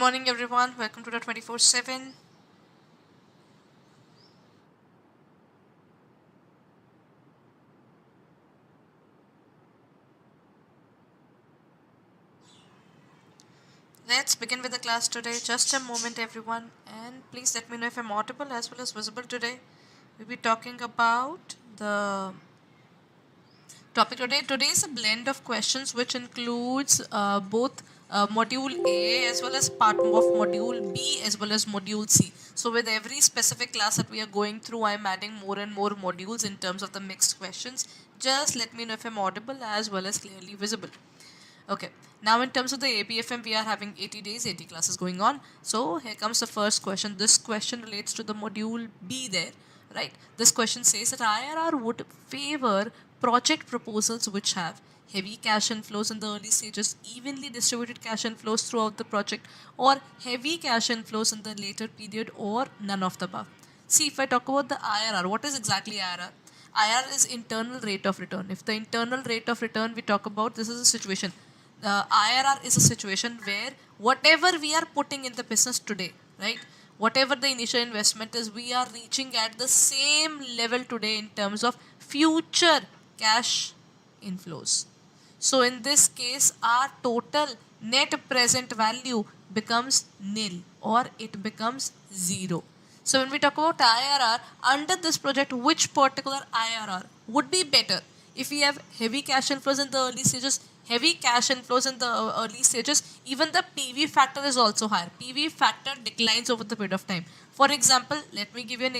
morning everyone, welcome to the 24/7. Let's begin with the class today. Just a moment everyone, and please let me know if I'm audible as well as visible today. We'll be talking about the topic today. Today is a blend of questions which includes both module A as well as part of module B as well as module C. So with every specific class that we are going through, I'm adding more and more modules in terms of the mixed questions. Just let me know if I'm audible as well as clearly visible. Okay, now in terms of the ABFM, we are having 80 days, 80 classes going on. So here comes the first question. This question relates to the module B there, right? This question says that IRR would favor project proposals which have heavy cash inflows in the early stages, evenly distributed cash inflows throughout the project, or heavy cash inflows in the later period, or none of the above. See, if I talk about the IRR, what is exactly IRR? IRR is internal rate of return. If the internal rate of return we talk about, this is a situation. IRR is a situation where whatever we are putting in the business today, right? Whatever the initial investment is, we are reaching at the same level today in terms of future cash inflows. So in this case, our total net present value becomes nil or it becomes zero. So when we talk about IRR, under this project, which particular IRR would be better? If we have heavy cash inflows in the early stages, even the PV factor is also higher. PV factor declines over the period of time. For example, let me give you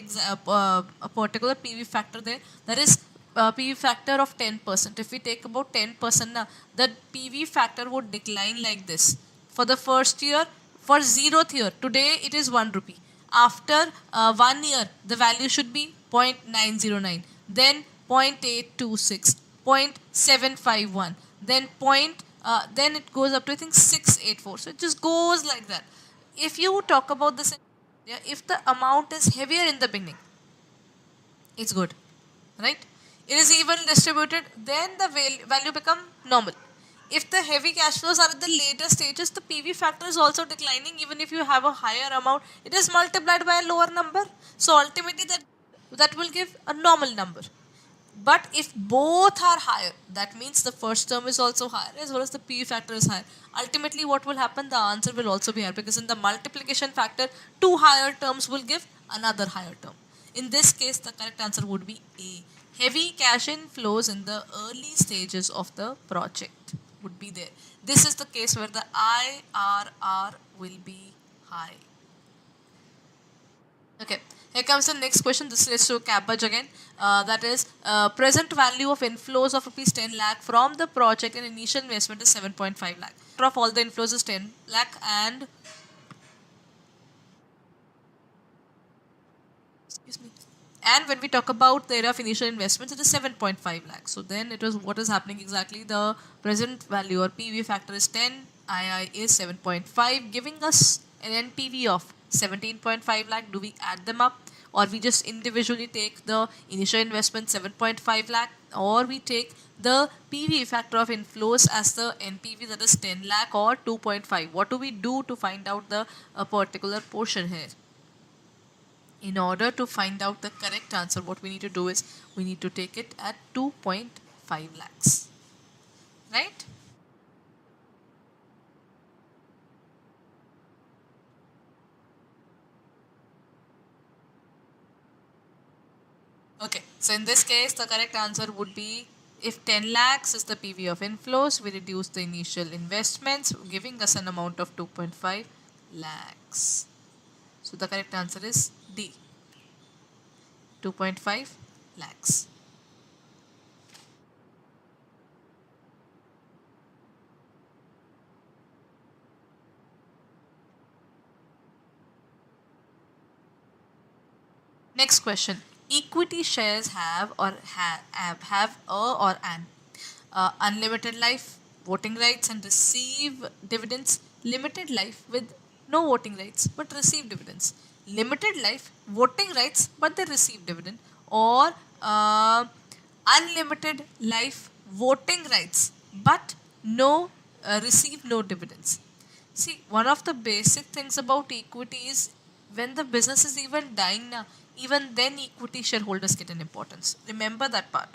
a particular PV factor there. That is PV factor of 10%. If we take about 10% now, the PV factor would decline like this. For the first year, for 0th year, today it is 1 rupee. After 1 year, the value should be 0.909, then 0.826, 0.751, then then it goes up to I think 684. So it just goes like that. If you talk about this, if the amount is heavier in the beginning, it's good, right? It is even distributed, then the value become normal. If the heavy cash flows are at the later stages, the PV factor is also declining. Even if you have a higher amount, it is multiplied by a lower number. So ultimately that will give a normal number. But if both are higher, that means the first term is also higher as well as the PV factor is higher. Ultimately what will happen? The answer will also be higher, because in the multiplication factor, two higher terms will give another higher term. In this case, the correct answer would be A. Heavy cash inflows in the early stages of the project would be there. This is the case where the IRR will be high. Okay, here comes the next question. This is to CAIIB again. That is, present value of inflows of rupees 10 lakh from the project and initial investment is 7.5 lakh. Of all the inflows is 10 lakh and excuse me. And when we talk about the area of initial investments, it is 7.5 lakhs. So then it was what is happening exactly. The present value or PV factor is 10, II is 7.5, giving us an NPV of 17.5 lakh. Do we add them up, or we just individually take the initial investment 7.5 lakh, or we take the PV factor of inflows as the NPV, that is 10 lakh or 2.5? What do we do to find out the particular portion here? In order to find out the correct answer, what we need to do is we need to take it at 2.5 lakhs, right? Okay, so in this case, the correct answer would be, if 10 lakhs is the PV of inflows, we reduce the initial investments, giving us an amount of 2.5 lakhs. So the correct answer is D, 2.5 lakhs. Next question. Equity shares have or have a or an unlimited life, voting rights and receive dividends, limited life with no voting rights but receive dividends, limited life, voting rights but they receive dividend, or unlimited life, voting rights but no receive no dividends. See, one of the basic things about equity is when the business is even dying now, even then equity shareholders get an importance. Remember that part.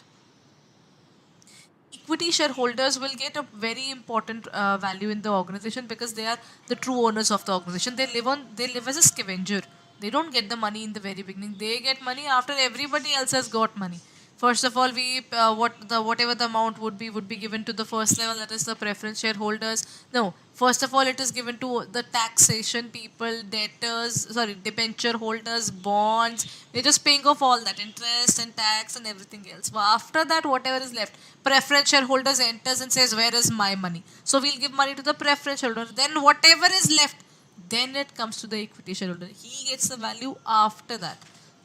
Equity shareholders will get a very important value in the organization because they are the true owners of the organization. They live as a scavenger. They don't get the money in the very beginning. They get money after everybody else has got money. First of all, we whatever the amount would be given to the first level, that is the preference shareholders. No, first of all, it is given to the taxation people, debtors, sorry, debenture holders, bonds. They're just paying off all that interest and tax and everything else. But after that, whatever is left, preference shareholders enters and says, "Where is my money?" So we'll give money to the preference shareholder. Then whatever is left, then it comes to the equity shareholder. He gets the value after that.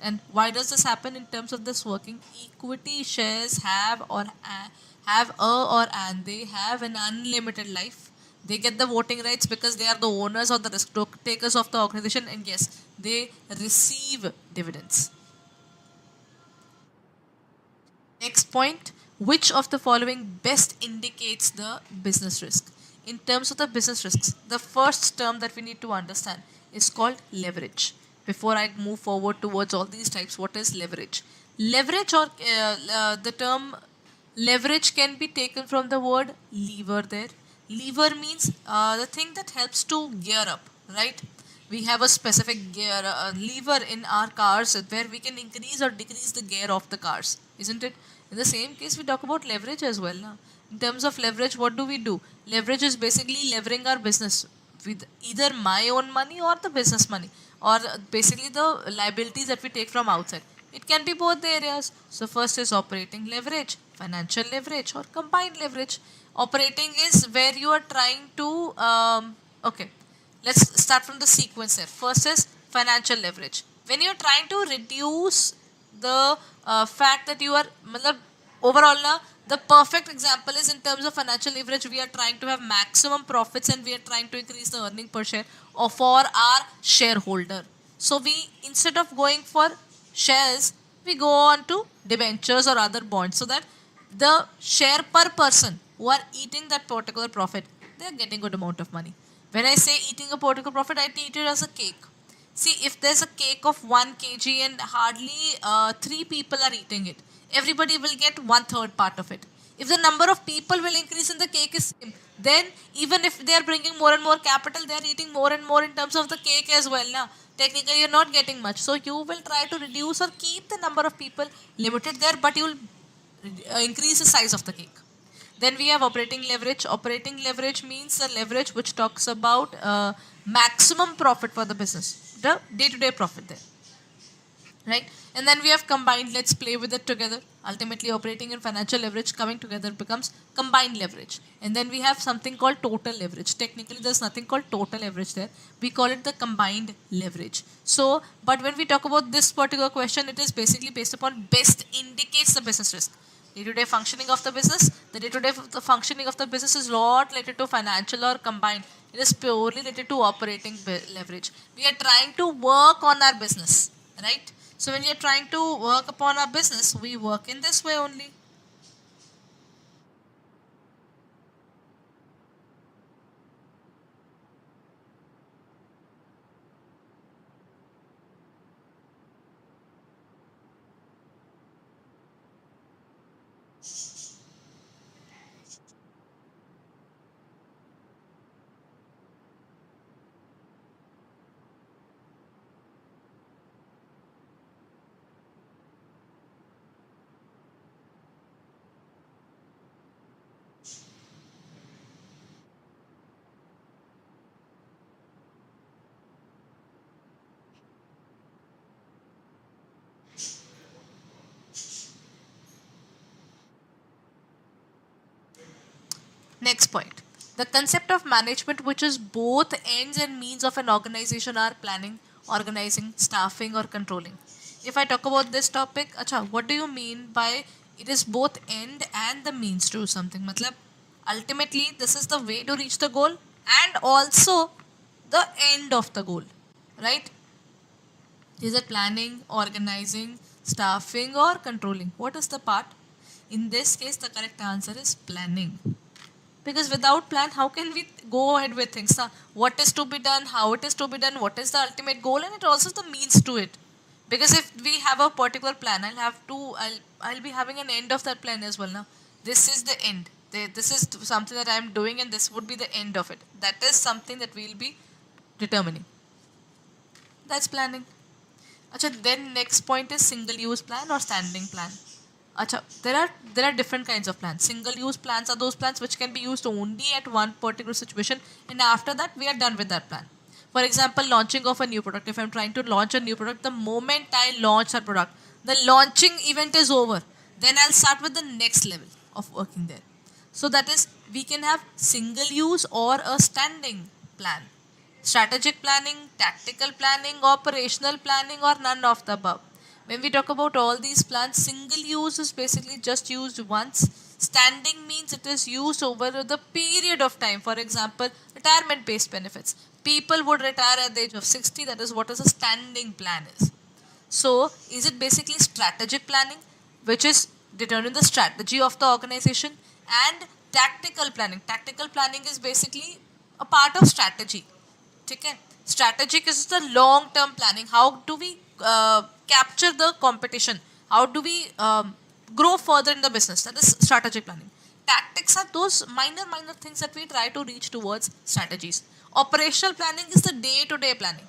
And why does this happen in terms of this working? Equity shares have a or and they have an unlimited life. They get the voting rights because they are the owners or the risk takers of the organization, and yes, they receive dividends. Next point, which of the following best indicates the business risk? In terms of the business risks, the first term that we need to understand is called leverage. Before I move forward towards all these types, what is leverage? Leverage or the term leverage can be taken from the word lever there. Lever means the thing that helps to gear up, right? We have a specific gear lever in our cars where we can increase or decrease the gear of the cars, isn't it? In the same case, we talk about leverage as well. Now, in terms of leverage, what do we do? Leverage is basically levering our business with either my own money or the business money, or basically the liabilities that we take from outside. It can be both the areas. So first is operating leverage, financial leverage, or combined leverage. Operating is where you are trying to okay. Let's start from the sequence here. First is financial leverage. When you're trying to reduce the fact that you are, matlab, overall, na, the perfect example is in terms of financial leverage, we are trying to have maximum profits and we are trying to increase the earning per share of for our shareholder. So we, instead of going for shares, we go on to debentures or other bonds so that the share per person who are eating that particular profit, they are getting good amount of money. When I say eating a particular profit, I treat it as a cake. See, if there's a cake of 1 kg and hardly 3 people are eating it, everybody will get 1/3 part of it. If the number of people will increase in the cake is same, then even if they are bringing more and more capital, they are eating more and more in terms of the cake as well. Now, technically, you're not getting much. So you will try to reduce or keep the number of people limited there, but you will increase the size of the cake. Then we have operating leverage. Operating leverage means the leverage which talks about maximum profit for the business, the day-to-day profit there, right? And then we have combined. Let's play with it together. Ultimately, operating and financial leverage coming together becomes combined leverage. And then we have something called total leverage. Technically, there's nothing called total leverage there. We call it the combined leverage. So, but when we talk about this particular question, it is basically based upon best indicates the business risk. Day-to-day functioning of the business. The day-to-day functioning of the business is not related to financial or combined. It is purely related to operating leverage. We are trying to work on our business, right? So when we are trying to work upon our business, we work in this way only. Next point. The concept of management, which is both ends and means of an organization, are planning, organizing, staffing, or controlling. If I talk about this topic, acha, what do you mean by it is both end and the means to something? Matlab, ultimately, this is the way to reach the goal and also the end of the goal, right? Is it planning, organizing, staffing, or controlling? What is the part? In this case, the correct answer is planning. Because without plan, how can we go ahead with things? What is to be done, how it is to be done, what is the ultimate goal, and it also the means to it. Because if we have a particular plan, I'll be having an end of that plan as well. Now, this is the end. This is something that I'm doing, and this would be the end of it. That is something that we'll be determining. That's planning. Acha, then next point is single use plan or standing plan. Acha, there are different kinds of plans. Single use plans are those plans which can be used only at one particular situation, and after that we are done with that plan. For example, launching of a new product. If I'm trying to launch a new product, the moment I launch that product, the launching event is over. Then I'll start with the next level of working there. So that is, we can have single use or a standing plan. Strategic planning, tactical planning, operational planning, or none of the above. When we talk about all these plans, single use is basically just used once. Standing means it is used over the period of time. For example, retirement based benefits. People would retire at the age of 60. That is what is a standing plan is. So, is it basically strategic planning, which is determining the strategy of the organization, and tactical planning? Tactical planning is basically a part of strategy. Okay? Strategic is the long term planning. How do we capture the competition? How do we grow further in the business? That is strategic planning. Tactics are those minor things that we try to reach towards strategies. Operational planning is the day to day planning.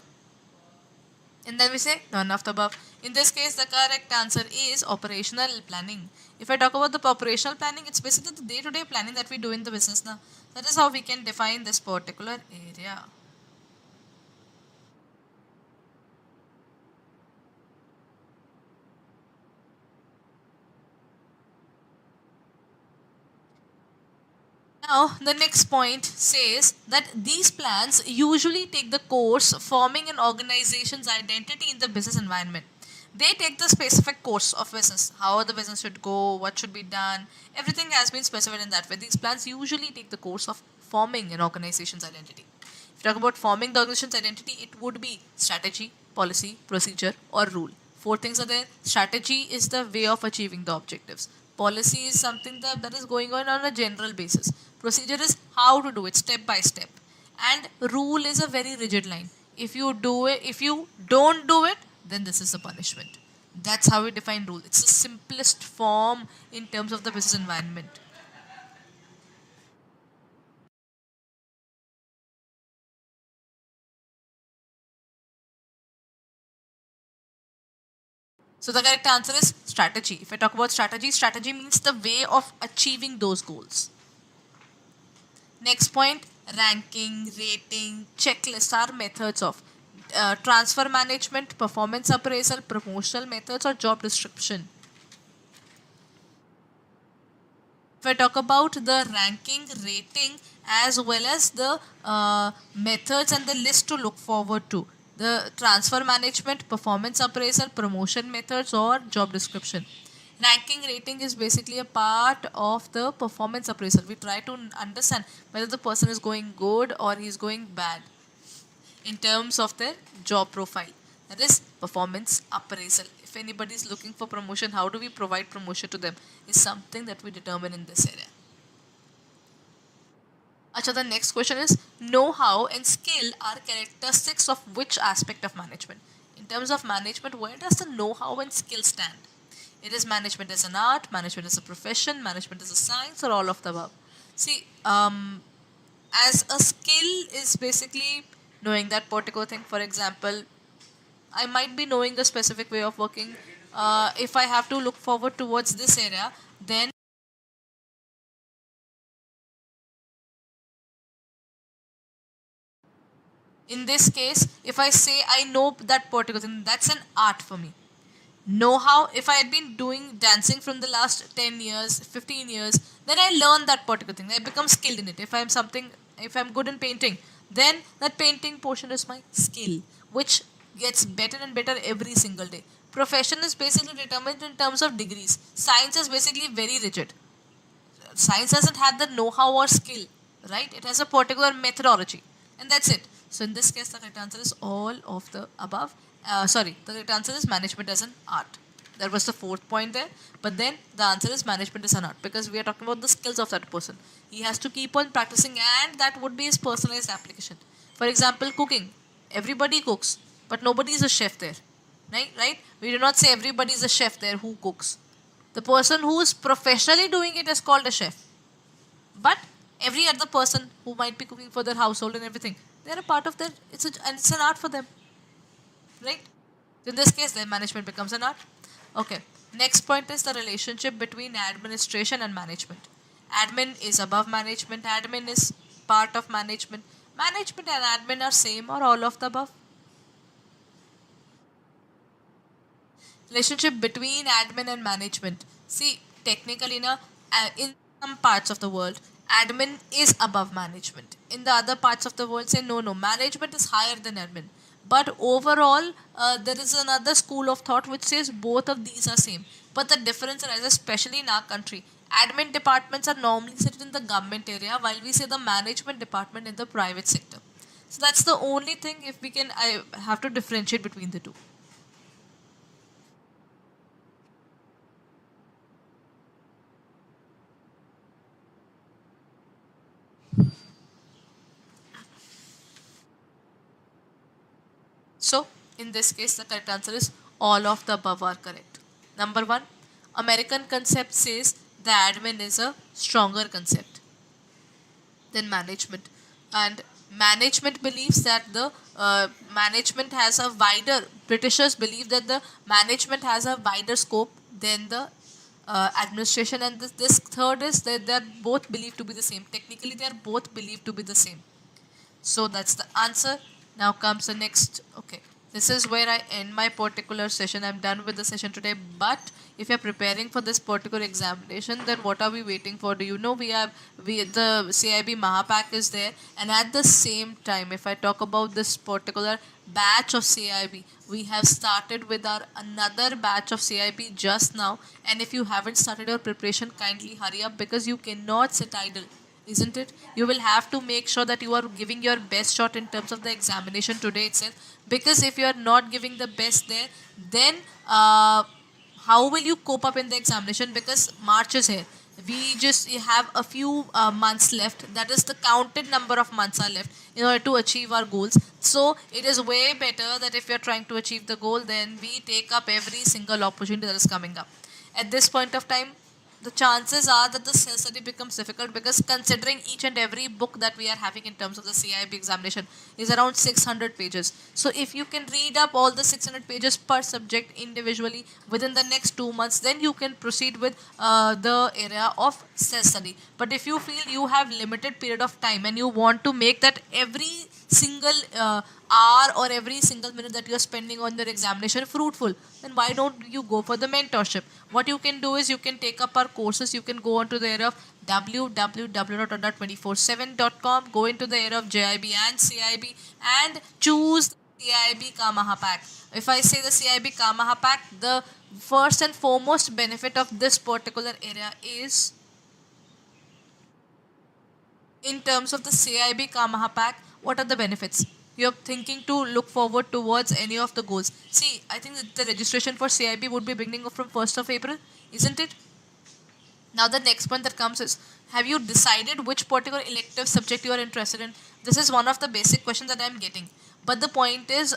And then we say none of the above. In this case, the correct answer is operational planning. If I talk about the operational planning, it's basically the day to day planning that we do in the business now. That is how we can define this particular area. Now, the next point says that these plans usually take the course forming an organization's identity in the business environment. They take the specific course of business, how the business should go, what should be done. Everything has been specified in that way. These plans usually take the course of forming an organization's identity. If you talk about forming the organization's identity, it would be strategy, policy, procedure, or rule. Four things are there. Strategy is the way of achieving the objectives. Policy is something that is going on a general basis. Procedure is how to do it step by step. And rule is a very rigid line. If you do it, if you don't do it, then this is the punishment. That's how we define rule. It's the simplest form in terms of the business environment. So the correct answer is strategy. If I talk about strategy, strategy means the way of achieving those goals. Next point, ranking, rating, checklists are methods of transfer management, performance appraisal, promotional methods, or job description. If I talk about the ranking, rating, as well as the methods and the list to look forward to, the transfer management, performance appraisal, promotion methods, or job description. Ranking rating is basically a part of the performance appraisal. We try to understand whether the person is going good or he's going bad in terms of their job profile. That is performance appraisal. If anybody is looking for promotion, how do we provide promotion to them is something that we determine in this area. Acha, the next question is know-how and skill are characteristics of which aspect of management? In terms of management, where does the know-how and skill stand? It is management as an art, management as a profession, management as a science, or all of the above. See, as a skill is basically knowing that particular thing. For example, I might be knowing a specific way of working. If I have to look forward towards this area, then in this case, if I say I know that particular thing, that's an art for me. Know how, if I had been doing dancing from the last 10 years, 15 years, then I learn that particular thing. I become skilled in it. If I'm good in painting, then that painting portion is my skill, which gets better and better every single day. Profession is basically determined in terms of degrees. Science is basically very rigid. Science doesn't have the know-how or skill, right? It has a particular methodology, and that's it. So in this case, the correct answer is all of the above. The correct answer is management as an art. That was the fourth point there. But then the answer is management is an art, because we are talking about the skills of that person. He has to keep on practicing, and that would be his personalized application. For example, cooking. Everybody cooks, but nobody is a chef there. Right? We do not say everybody is a chef there who cooks. The person who is professionally doing it is called a chef. But every other person who might be cooking for their household and everything, they are a part of that. And it's an art for them, right? In this case, then management becomes an art. Okay. Next point is the relationship between administration and management. Admin is above management. Admin is part of management. Management and admin are same or all of the above. Relationship between admin and management. See, technically, in some parts of the world, admin is above management. In the other parts of the world, say no, management is higher than admin. But overall, there is another school of thought which says both of these are same. But the difference arises, especially in our country. Admin departments are normally situated in the government area, while we say the management department in the private sector. So that's the only thing. If we can, I have to differentiate between the two. So, in this case, the correct answer is all of the above are correct. Number one, American concept says the admin is a stronger concept than management, and management believes that the management has a wider. Britishers believe that the management has a wider scope than the administration, and this third is that they are both believed to be the same. Technically, they are both believed to be the same. So that's the answer. Now comes the next. Okay, this is where I end my particular session. I'm done with the session today. But if you're preparing for this particular examination, then what are we waiting for? Do you know we the CIB Mahapak is there, and at the same time, if I talk about this particular batch of CIB, we have started with our another batch of CIB just now. And if you haven't started your preparation, kindly hurry up, because you cannot sit idle, isn't it? You will have to make sure that you are giving your best shot in terms of the examination today itself, because if you are not giving the best there, then how will you cope up in the examination? Because March is here, we just have a few months left. That is, the counted number of months are left in order to achieve our goals. So it is way better that if you are trying to achieve the goal, then we take up every single opportunity that is coming up. At this point of time, the chances are that the self study becomes difficult, because considering each and every book that we are having in terms of the CIB examination is around 600 pages. So if you can read up all the 600 pages per subject individually within the next 2 months, then you can proceed with the area of self study. But if you feel you have limited period of time and you want to make that every single hour or every single minute that you are spending on your examination fruitful, then why don't you go for the mentorship? What you can do is you can take up our courses. You can go onto the area of www.adda247.com, go into the area of JIB and CIB, and choose CIB Kamaha pack. If I say the CIB Kamaha pack, the first and foremost benefit of this particular area is, in terms of the CIB Kamaha pack, what are the benefits? You're thinking to look forward towards any of the goals. See, I think that the registration for CIB would be beginning from 1st of April, isn't it? Now the next point that comes is, have you decided which particular elective subject you are interested in? This is one of the basic questions that I'm getting. But the point is,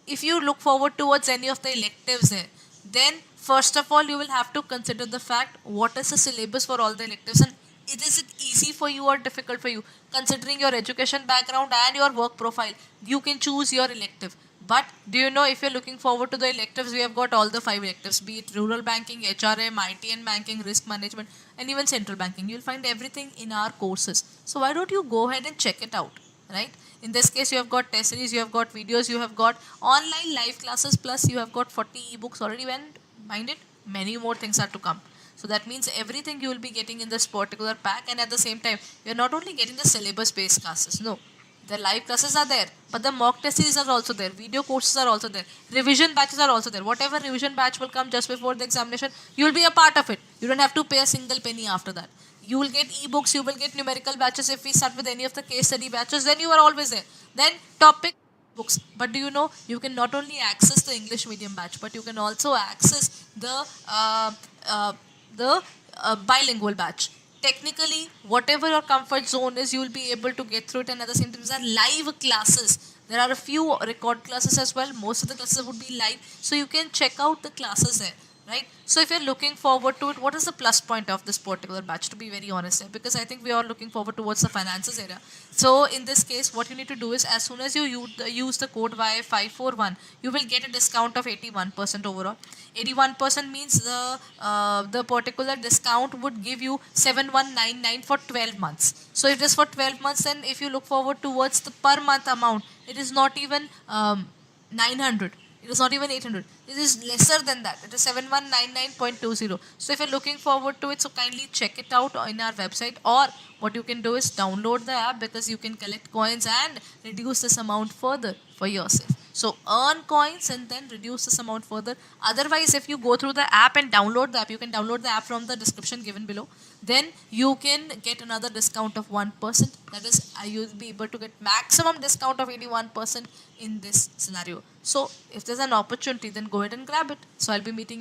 if you look forward towards any of the electives there, then first of all you will have to consider the fact, what is the syllabus for all the electives, and is it easy for you or difficult for you? Considering your education background and your work profile, you can choose your elective. But do you know, if you're looking forward to the electives, we have got all the 5 electives, be it rural banking, HRM, IT and banking, risk management, and even central banking. You'll find everything in our courses. So why don't you go ahead and check it out, right? In this case, you have got test series, you have got videos, you have got online live classes, plus you have got 40 ebooks already, and mind it, many more things are to come. So that means everything you will be getting in this particular pack, and at the same time, you're not only getting the syllabus based classes, no. The live classes are there, but the mock test series are also there, video courses are also there, revision batches are also there. Whatever revision batch will come just before the examination, you will be a part of it. You don't have to pay a single penny after that. You will get ebooks, you will get numerical batches. If we start with any of the case study batches, then you are always there. Then topic books. But do you know, you can not only access the English medium batch, but you can also access uh, uh, the bilingual batch. Technically, whatever your comfort zone is, you will be able to get through it. And at the same time, there are live classes. There are a few record classes as well. Most of the classes would be live, so you can check out the classes there, right? So if you're looking forward to it, what is the plus point of this particular batch, to be very honest? Because I think we are looking forward towards the finances area. So in this case, what you need to do is, as soon as you use the code Y541, you will get a discount of 81% overall. 81% means the particular discount would give you 7199 for 12 months. So if it is for 12 months, then if you look forward towards the per month amount, it is not even 900. It is not even 800. It is lesser than that. It is 7199.20. So if you're looking forward to it, so kindly check it out in our website, or what you can do is download the app, because you can collect coins and reduce this amount further for yourself. So earn coins and then reduce this amount further. Otherwise, if you go through the app and download the app, you can download the app from the description given below. Then you can get another discount of 1%. That is, you'll be able to get maximum discount of 81% in this scenario. So if there's an opportunity, then go ahead and grab it. So I'll be meeting you